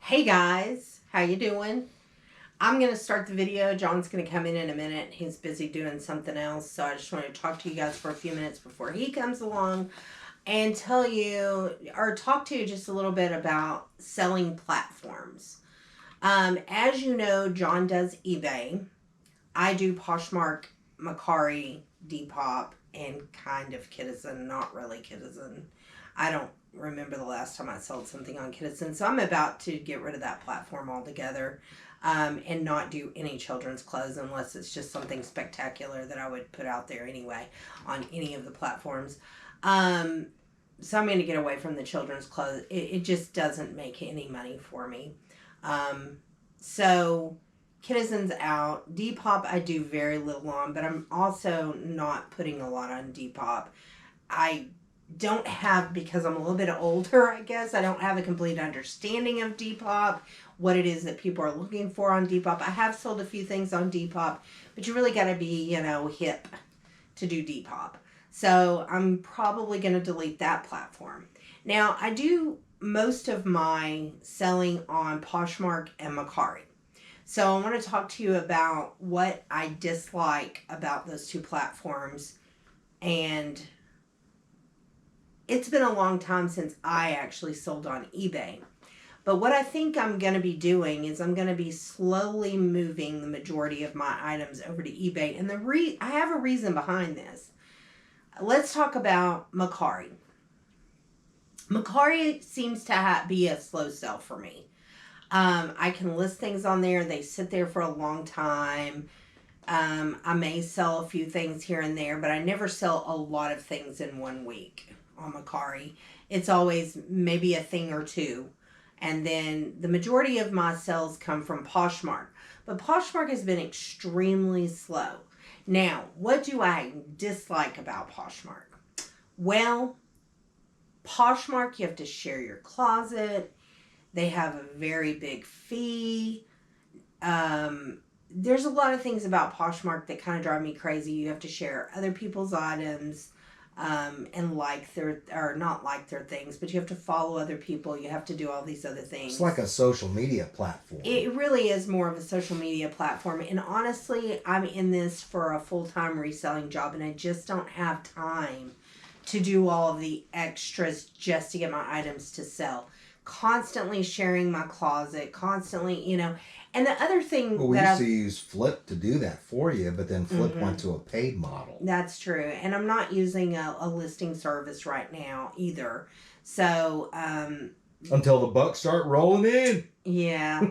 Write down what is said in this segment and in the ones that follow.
Hey guys, how you doing? I'm going to start the video. John's going to come in a minute. He's busy doing something else, so I just want to talk to you guys for a few minutes before he comes along and tell you or talk to you just a little bit about selling platforms. As you know, John does eBay. I do Poshmark, Mercari, Depop, and kind of Citizen, not really Citizen. I don't remember the last time I sold something on Citizen, so I'm about to get rid of that platform altogether and not do any children's clothes unless it's just something spectacular that I would put out there anyway on any of the platforms. So I'm going to get away from the children's clothes. It just doesn't make any money for me. So Citizen's out. Depop I do very little on, but I'm also not putting a lot on Depop. I don't have, because I'm a little bit older, I guess, I don't have a complete understanding of Depop, what it is that people are looking for on Depop. I have sold a few things on Depop, but you really got to be, hip to do Depop. So I'm probably going to delete that platform. Now, I do most of my selling on Poshmark and Mercari. So I want to talk to you about what I dislike about those two platforms. And it's been a long time since I actually sold on eBay. But what I think I'm going to be doing is I'm going to be slowly moving the majority of my items over to eBay. And I have a reason behind this. Let's talk about Mercari. Mercari seems to be a slow sell for me. I can list things on there. They sit there for a long time. I may sell a few things here and there, but I never sell a lot of things in 1 week on Mercari. It's always maybe a thing or two. And then the majority of my sales come from Poshmark. But Poshmark has been extremely slow. Now, what do I dislike about Poshmark? Well, Poshmark, you have to share your closet. They have a very big fee. There's a lot of things about Poshmark that kind of drive me crazy. You have to share other people's items and not like their things, but you have to follow other people. You have to do all these other things. It's like a social media platform. It really is more of a social media platform. And honestly, I'm in this for a full-time reselling job, and I just don't have time to do all of the extras just to get my items to sell. Constantly sharing my closet, constantly, And the other thing we used to use Flip to do that for you, but then Flip went to a paid model. That's true. And I'm not using a listing service right now either. So until the bucks start rolling in. Yeah.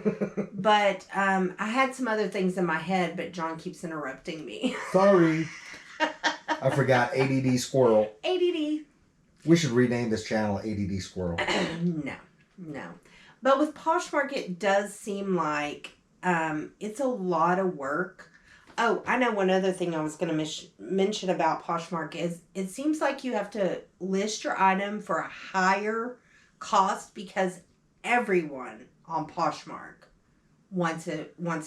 But I had some other things in my head, but John keeps interrupting me. Sorry. I forgot ADD Squirrel. ADD. We should rename this channel ADD Squirrel. No. But with Poshmark, it does seem like it's a lot of work. Oh, I know one other thing I was going to mention about Poshmark is it seems like you have to list your item for a higher cost because everyone on Poshmark wants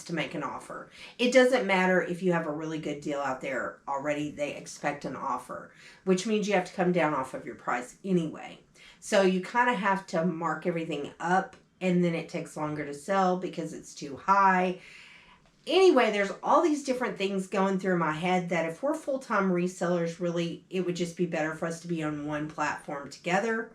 to make an offer. It doesn't matter if you have a really good deal out there already. They expect an offer, which means you have to come down off of your price anyway. So you kind of have to mark everything up, and then it takes longer to sell because it's too high. Anyway, there's all these different things going through my head that if we're full-time resellers, really, it would just be better for us to be on one platform together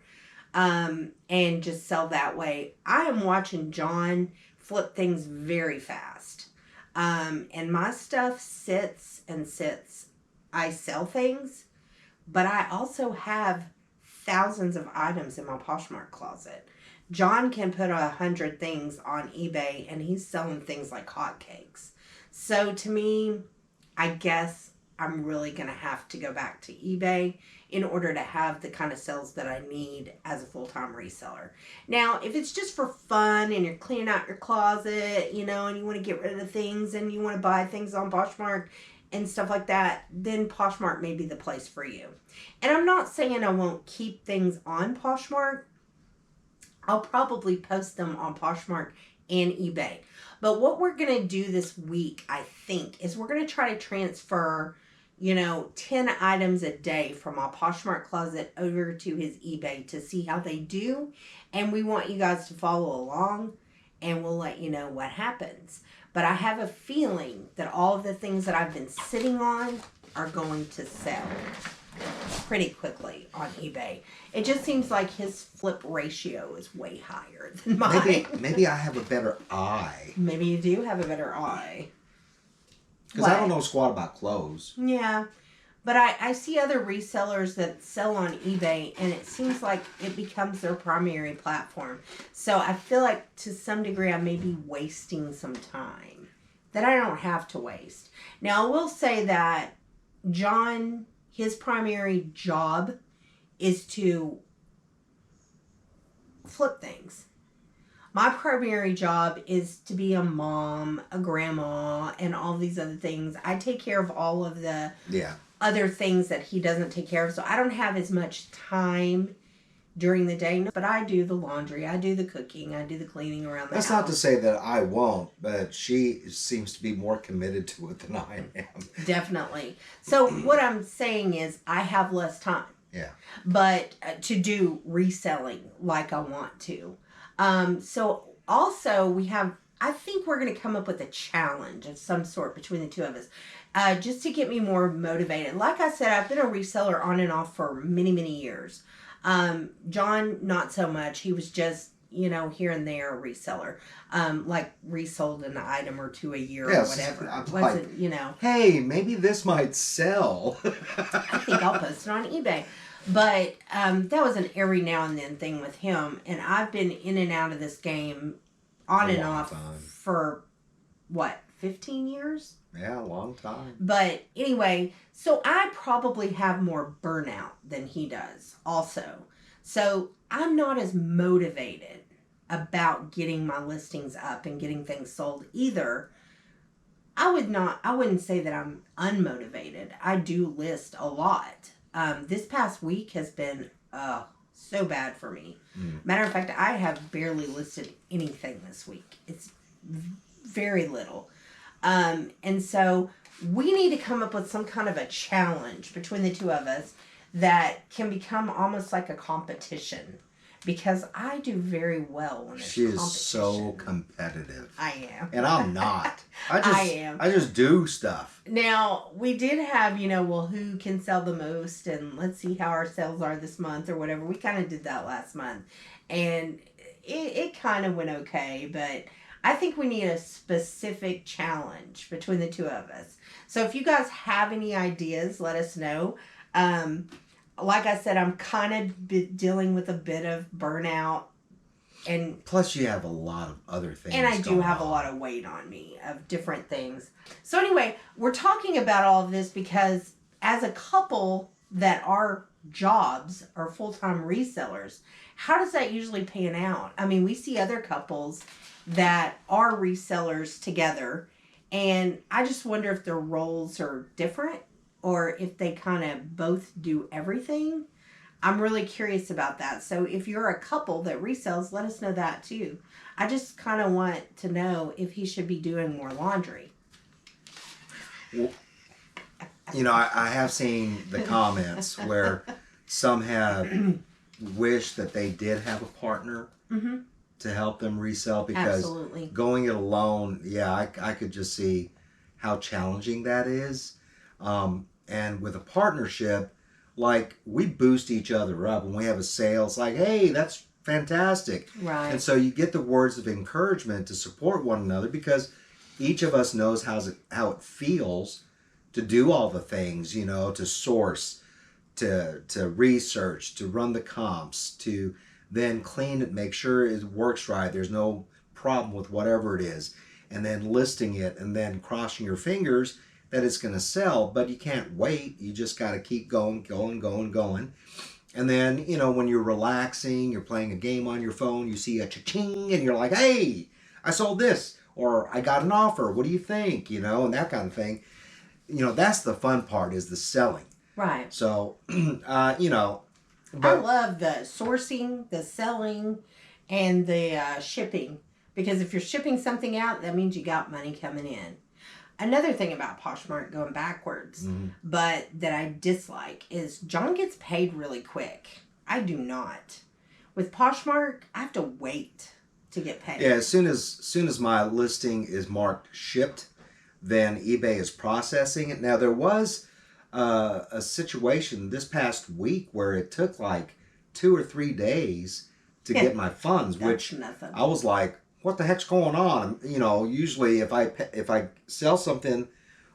and just sell that way. I am watching John flip things very fast. And my stuff sits and sits. I sell things, but I also have thousands of items in my Poshmark closet. John can put 100 things on eBay and he's selling things like hotcakes. So to me, I guess I'm really going to have to go back to eBay in order to have the kind of sales that I need as a full-time reseller. Now, if it's just for fun and you're cleaning out your closet, and you want to get rid of things and you want to buy things on Poshmark and stuff like that, then Poshmark may be the place for you. And I'm not saying I won't keep things on Poshmark. I'll probably post them on Poshmark and eBay. But what we're going to do this week, I think, is we're going to try to transfer, 10 items a day from our Poshmark closet over to his eBay to see how they do. And we want you guys to follow along and we'll let you know what happens. But I have a feeling that all of the things that I've been sitting on are going to sell pretty quickly on eBay. It just seems like his flip ratio is way higher than mine. Maybe I have a better eye. Maybe you do have a better eye. Because I don't know squat about clothes. Yeah. But I see other resellers that sell on eBay, and it seems like it becomes their primary platform. So I feel like to some degree I may be wasting some time that I don't have to waste. Now I will say that John, his primary job is to flip things. My primary job is to be a mom, a grandma, and all these other things. I take care of all of the other things that he doesn't take care of. So I don't have as much time during the day. But I do the laundry. I do the cooking. I do the cleaning around the house. That's not to say that I won't, but she seems to be more committed to it than I am. Definitely. So what I'm saying is I have less time. Yeah. But to do reselling like I want to. So also we have, I think we're going to come up with a challenge of some sort between the two of us. Just to get me more motivated. Like I said, I've been a reseller on and off for many, many years. John, not so much. He was just, here and there a reseller. Like resold an item or two a year or whatever. I'm wasn't, hey, maybe this might sell. I think I'll post it on eBay. But that was an every now and then thing with him. And I've been in and out of this game on and off for, 15 years? Yeah, a long time. But anyway, so I probably have more burnout than he does also. So I'm not as motivated about getting my listings up and getting things sold either. I wouldn't say that I'm unmotivated. I do list a lot. This past week has been so bad for me. Matter of fact, I have barely listed anything this week. It's very little. And so we need to come up with some kind of a challenge between the two of us that can become almost like a competition. Because I do very well when it's competition. She is so competitive. I am. And I'm not. I am. I just do stuff. Now, we did have, who can sell the most, and let's see how our sales are this month or whatever. We kind of did that last month. And it kind of went okay, but I think we need a specific challenge between the two of us. So if you guys have any ideas, let us know. Like I said, I'm kind of dealing with a bit of burnout. And plus you have a lot of other things. And I do have a lot of weight on me of different things. So anyway, we're talking about all of this because as a couple that our jobs are full-time resellers, how does that usually pan out? I mean, we see other couples that are resellers together, and I just wonder if their roles are different or if they kind of both do everything. I'm really curious about that. So if you're a couple that resells, let us know that too. I just kind of want to know if he should be doing more laundry. Well, I have seen the comments where some have wished that they did have a partner to help them resell, because going it alone, I could just see how challenging that is. And with a partnership, like, we boost each other up when we have a sale. It's like, hey, that's fantastic. Right. And so you get the words of encouragement to support one another, because each of us knows how it feels to do all the things, to source, to research, to run the comps, to then clean it, make sure it works right, there's no problem with whatever it is, and then listing it, and then crossing your fingers that it's going to sell. But you can't wait. You just got to keep going. And then, when you're relaxing, you're playing a game on your phone, you see a cha-ching, and you're like, hey, I sold this, or I got an offer. What do you think? And that kind of thing. That's the fun part, is the selling. Right. So, But I love the sourcing, the selling, and the shipping. Because if you're shipping something out, that means you got money coming in. Another thing about Poshmark, going backwards, but that I dislike, is John gets paid really quick. I do not. With Poshmark, I have to wait. to get paid. Yeah, as soon as my listing is marked shipped, then eBay is processing it. Now there was a situation this past week where it took like 2 or 3 days to get my funds, which nothing. I was like, what the heck's going on? You know, usually if I sell something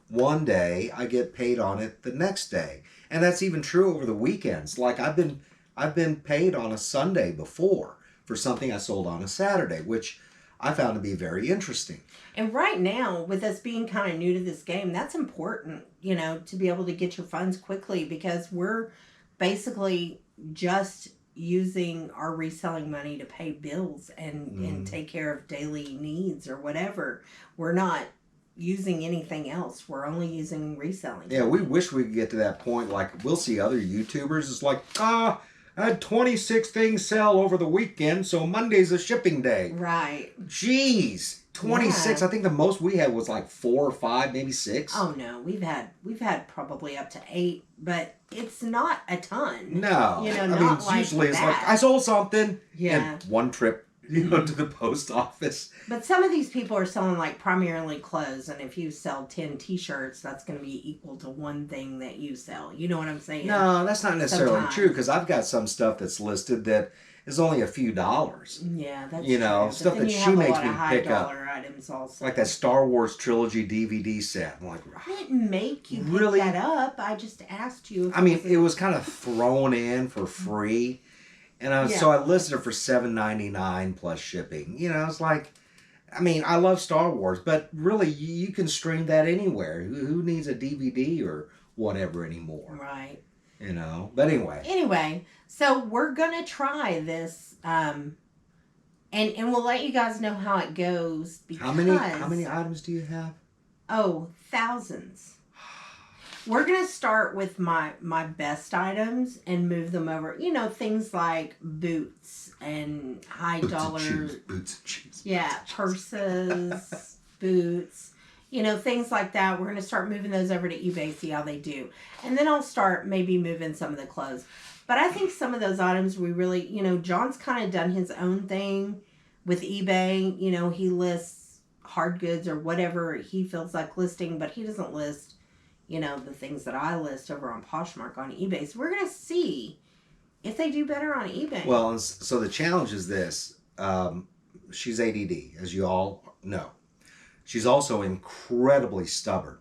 one day, I get paid on it the next day. And that's even true over the weekends. Like I've been paid on a Sunday before for something I sold on a Saturday, which I found to be very interesting. And right now, with us being kind of new to this game, that's important, you know, to be able to get your funds quickly, because we're basically just using our reselling money to pay bills and take care of daily needs or whatever. We're not using anything else. We're only using reselling. Yeah, we wish we could get to that point. Like, we'll see other YouTubers. It's like, I had 26 things sell over the weekend, so Monday's a shipping day. Right. Jeez. 26. Yeah. I think the most we had was like 4 or 5, maybe 6. Oh no, we've had probably up to 8, but it's not a ton. No. You know, I not mean, like usually it's that. like, I sold something. Yeah. And one trip, you know, to the post office. But some of these people are selling like primarily clothes, and if you sell 10 t-shirts, that's going to be equal to one thing that you sell. You know what I'm saying? No, that's not necessarily Sometimes. true, because I've got some stuff that's listed that is only a few dollars. Yeah, that's You know, true. stuff But then that you she have a makes lot me of high pick up. dollar items also. Like that Star Wars trilogy DVD set. I'm like, I didn't make you pick Really? that up. I just asked you. If I mean, it was kind of thrown in for free, and so I listed it for $7.99 plus shipping. You know, it's like, I mean, I love Star Wars, but really, you can stream that anywhere. Who needs a DVD or whatever anymore? Right. You know. But anyway. Anyway, so we're gonna try this, and we'll let you guys know how it goes. Because, How many items do you have? Oh, thousands. We're going to start with my best items and move them over. You know, things like boots and high dollar. Boots and shoes. Yeah, purses, boots. You know, things like that. We're going to start moving those over to eBay, see how they do. And then I'll start maybe moving some of the clothes. But I think some of those items we really, you know, John's kind of done his own thing with eBay. You know, he lists hard goods or whatever he feels like listing, but he doesn't list, you know, the things that I list over on Poshmark on eBay. So we're going to see if they do better on eBay. Well, and so the challenge is this. She's ADD, as you all know. She's also incredibly stubborn.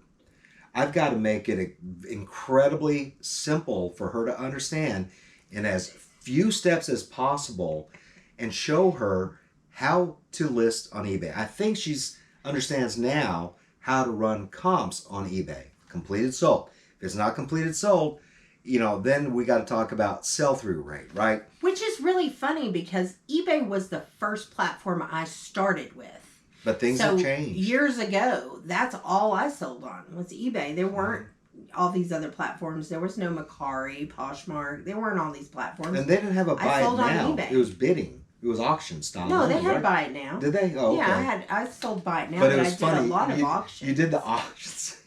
I've got to make it incredibly simple for her to understand in as few steps as possible and show her how to list on eBay. I think she understands now how to run comps on eBay. Completed sold. If it's not completed sold, you know, then we got to talk about sell-through rate, right? Which is really funny because eBay was the first platform I started with. But things have changed. Years ago, that's all I sold on was eBay. There weren't all these other platforms. There was no Mercari, Poshmark. There weren't all these platforms. And they didn't have a buy it sold on now. eBay. It was bidding. It was auction style. No, they had right? buy it now. Did they? Oh, okay. Yeah, I sold buy it now, But but it I was did funny. a lot of auctions. You did the auctions,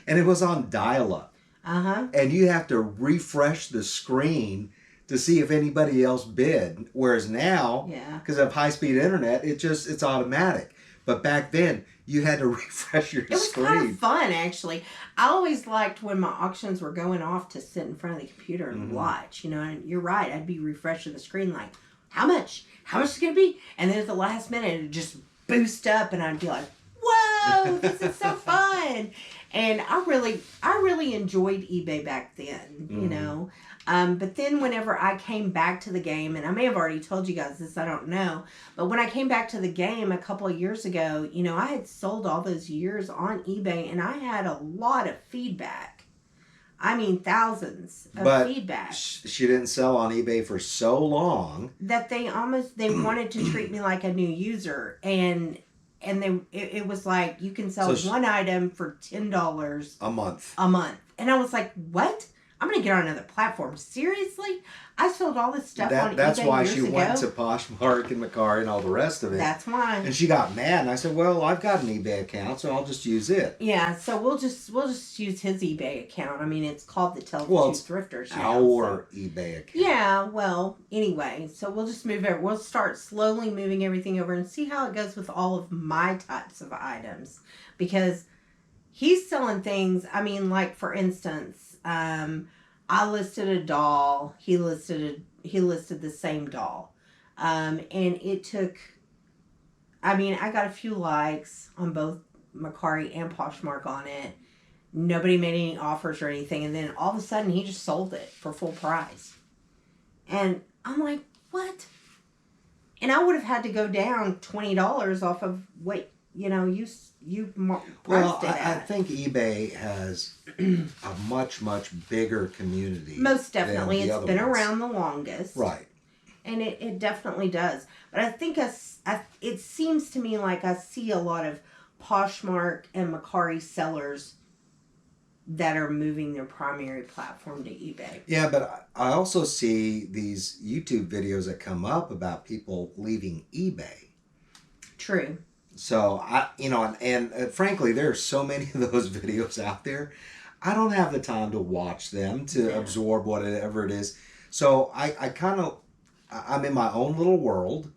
and it was on dial-up. Uh-huh. And you have to refresh the screen to see if anybody else bid. Whereas now, because of high-speed internet, it's automatic. But back then, you had to refresh your screen. It was kind of fun, actually. I always liked when my auctions were going off to sit in front of the computer and watch. You know, and you're right. I'd be refreshing the screen like, how much? How much is it going to be? And then at the last minute, it'd just boost up, and I'd be like, whoa, this is so fun. And I really enjoyed eBay back then, you know. But then whenever I came back to the game, and I may have already told you guys this, I don't know. But when I came back to the game a couple of years ago, you know, I had sold all those years on eBay, and I had a lot of feedback. I mean, thousands of feedback. She didn't sell on eBay for so long that they wanted to treat me like a new user. And it was like, you can sell one item for $10 a month. And I was like, what? I'm going to get on another platform. Seriously? I sold all this stuff on That's eBay why years she ago. went to Poshmark and mercari and all the rest of it. That's why. And she got mad, and I said, "Well, I've got an eBay account, so I'll just use it." Yeah, so we'll just use his eBay account. I mean, it's called the Tell the Two Thrifters now. Our eBay account. Yeah, well, anyway, so we'll just move it. We'll start slowly moving everything over and see how it goes with all of my types of items, because he's selling things. I mean, like for instance, I listed a doll. He listed the same doll, and it took. I mean, I got a few likes on both mercari and Poshmark on it. Nobody made any offers or anything, and then all of a sudden he just sold it for full price, and I'm like, what? And I would have had to go down $20 off of what you priced it at. I think eBay has a much bigger community. Most definitely. It's been ones. around the longest. Right. And it definitely does. But I think it seems to me like I see a lot of Poshmark and mercari sellers that are moving their primary platform to eBay. Yeah, but I also see these YouTube videos that come up about people leaving eBay. True. So and frankly, there are so many of those videos out there. I don't have the time to watch them to absorb whatever it is. So I'm in my own little world,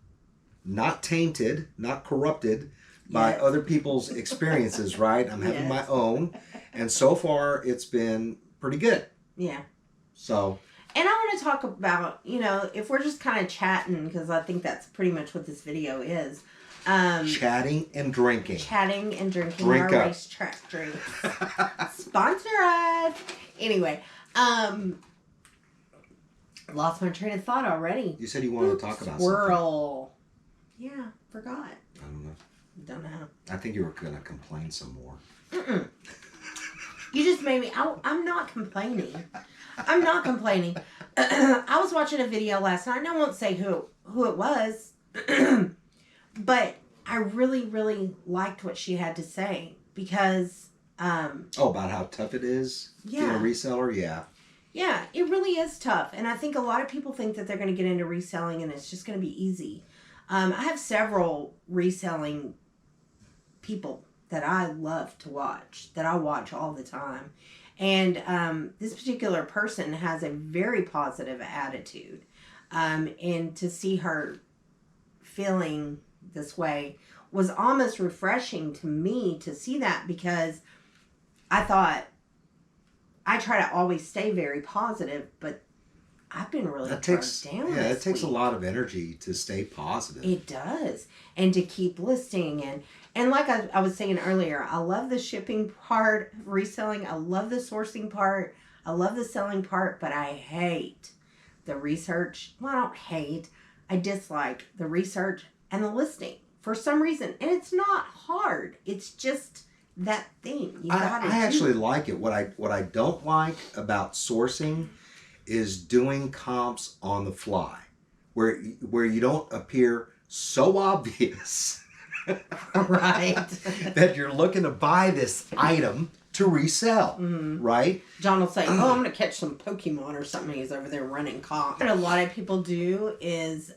not tainted, not corrupted by other people's experiences. Right? I'm having my own, and so far it's been pretty good. Yeah. So. And I want to talk about, if we're just kind of chatting, because I think that's pretty much what this video is. Chatting and drinking. Drink our up. racetrack drinks. Sponsor us. Anyway, lost my train of thought already. You said you wanted to talk about squirrel. Something. Yeah, forgot. I don't know. Don't know. I think you were going to complain some more. Mm-mm. You just made me. I'm not complaining. I'm not complaining. I was watching a video last night, and I won't say who it was. But I really, really liked what she had to say because... about how tough it is being a reseller? Yeah. Yeah, it really is tough. And I think a lot of people think that they're going to get into reselling and it's just going to be easy. I have several reselling people that I love to watch, that I watch all the time. And this particular person has a very positive attitude. And to see her feeling this way was almost refreshing to me to see that, because I thought, I try to always stay very positive, but I've been really down this it takes a week. lot of energy to stay positive. It does. And to keep listing. And like I was saying earlier, I love the shipping part, reselling. I love the sourcing part. I love the selling part, but I hate the research. Well, I don't hate. I dislike the research and the listing for some reason. And it's not hard. It's just that thing. I actually like it. What I don't like about sourcing is doing comps on the fly, where you don't appear so obvious right that you're looking to buy this item to resell, right? John will say, I'm going to catch some Pokemon or something. He's over there running comp. What a lot of people do is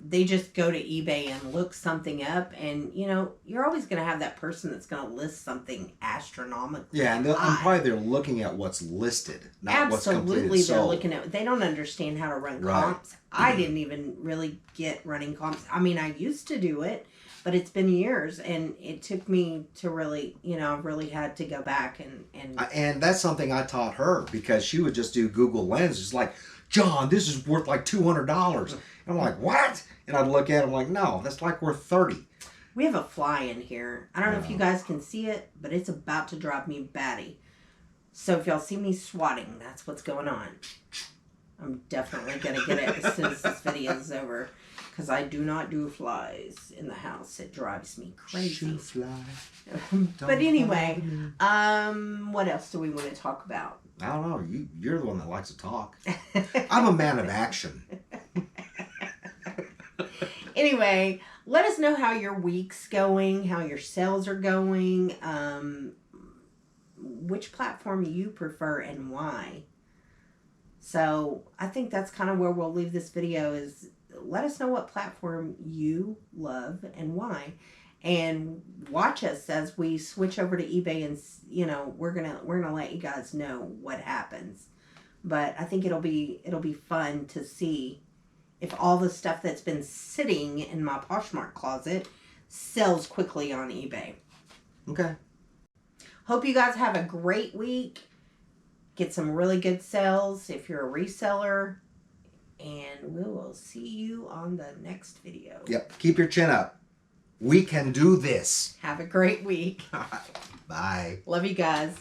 they just go to eBay and look something up. And, you're always going to have that person that's going to list something astronomical. Yeah, and probably they're looking at what's listed, not what's completed Absolutely, they're sold. looking at. They don't understand how to run comps. I didn't even really get running comps. I mean, I used to do it, but it's been years, and it took me to really, I really had to go back and that's something I taught her, because she would just do Google Lens. It's like, John, this is worth like $200. And I'm like, what? And I'd look at it, I'm like, no, that's like worth $30. We have a fly in here. I don't know if you guys can see it, but it's about to drive me batty. So if y'all see me swatting, that's what's going on. I'm definitely going to get it as soon as this video is over, because I do not do flies in the house. It drives me crazy. Shoe fly. But anyway, what else do we want to talk about? I don't know. You're the one that likes to talk. I'm a man of action. Anyway, let us know how your week's going, how your sales are going, which platform you prefer and why. So I think that's kind of where we'll leave this video is let us know what platform you love and why. And watch us as we switch over to eBay and, you know, we're gonna let you guys know what happens. But I think it'll be fun to see if all the stuff that's been sitting in my Poshmark closet sells quickly on eBay. Okay. Hope you guys have a great week. Get some really good sales if you're a reseller. And we will see you on the next video. Yep. Keep your chin up. We can do this. Have a great week. Bye. Love you guys.